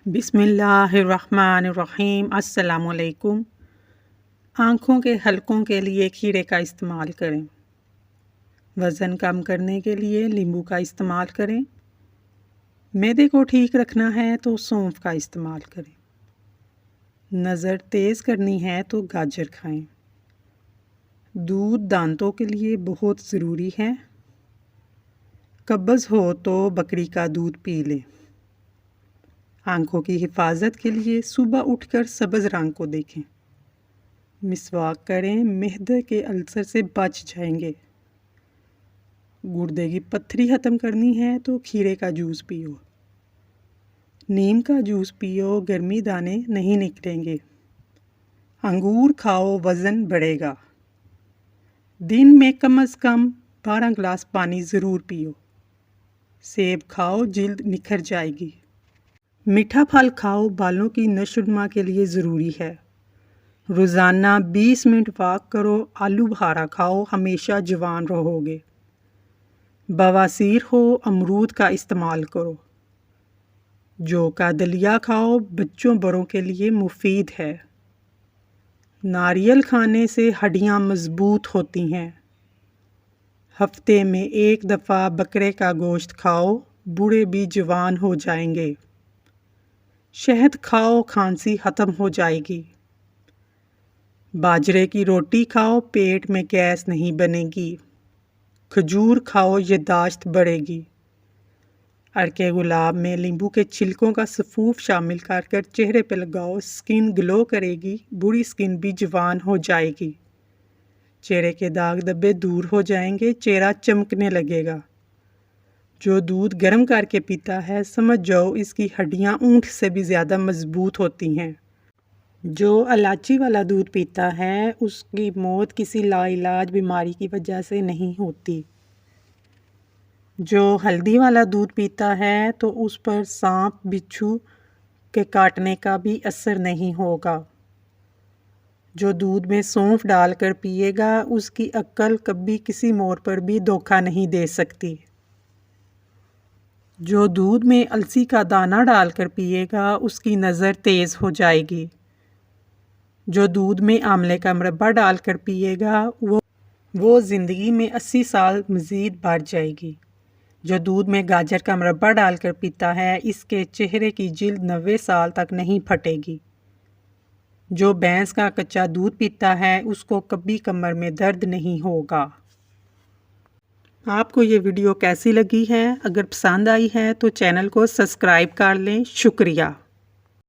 बिस्मिल्लाहिर्रहमानिर्रहीम। अस्सलाम वालेकुम। आँखों के हलकों के लिए खीरे का इस्तेमाल करें। वज़न कम करने के लिए नींबू का इस्तेमाल करें। मैदे को ठीक रखना है तो सौंफ का इस्तेमाल करें। नज़र तेज़ करनी है तो गाजर खाएं। दूध दांतों के लिए बहुत ज़रूरी है। कब्ज़ हो तो बकरी का दूध पी लें। आँखों की हिफाजत के लिए सुबह उठकर सब्ज़ रंग को देखें। मिसवाक करें, मैदे के अल्सर से बच जाएंगे। गुर्दे की पत्थरी ख़त्म करनी है तो खीरे का जूस पियो। नीम का जूस पियो, गर्मी दाने नहीं निकलेंगे। अंगूर खाओ, वज़न बढ़ेगा। दिन में कम से कम 12 गिलास पानी ज़रूर पियो। सेब खाओ, जिल्द निखर जाएगी। मीठा फल खाओ, बालों की नशोनुमा के लिए ज़रूरी है। रोज़ाना 20 मिनट वॉक करो। आलू बुखारा खाओ, हमेशा जवान रहोगे। बवासीर हो, अमरूद का इस्तेमाल करो। जौ का दलिया खाओ, बच्चों बड़ों के लिए मुफीद है। नारियल खाने से हड्डियाँ मजबूत होती हैं। हफ्ते में एक दफ़ा बकरे का गोश्त खाओ, बूढ़े भी जवान हो जाएंगे। शहद खाओ, खांसी ख़त्म हो जाएगी। बाजरे की रोटी खाओ, पेट में गैस नहीं बनेगी। खजूर खाओ, याददाश्त बढ़ेगी। अरके गुलाब में नींबू के छिलकों का सफ़ूफ शामिल कर चेहरे पर लगाओ, स्किन ग्लो करेगी। बूढ़ी स्किन भी जवान हो जाएगी। चेहरे के दाग धब्बे दूर हो जाएंगे, चेहरा चमकने लगेगा। जो दूध गर्म करके पीता है, समझ जाओ इसकी हड्डियाँ ऊँट से भी ज़्यादा मजबूत होती हैं। जो इलायची वाला दूध पीता है, उसकी मौत किसी लाइलाज बीमारी की वजह से नहीं होती। जो हल्दी वाला दूध पीता है तो उस पर सांप बिच्छू के काटने का भी असर नहीं होगा। जो दूध में सौंफ डालकर पिएगा, उसकी अक्ल कभी किसी मोड़ पर भी धोखा नहीं दे सकती। जो दूध में अलसी का दाना डालकर पिएगा, उसकी नज़र तेज़ हो जाएगी। जो दूध में आंवले का मुरब्बा डालकर पिएगा, वो ज़िंदगी में 80 साल मज़ीद बढ़ जाएगी। जो दूध में गाजर का मुरब्बा डालकर पीता है, इसके चेहरे की जिल्द 90 साल तक नहीं फटेगी। जो भैंस का कच्चा दूध पीता है, उसको कभी कमर में दर्द नहीं होगा। आपको ये वीडियो कैसी लगी है? अगर पसंद आई है तो चैनल को सब्सक्राइब कर लें। शुक्रिया।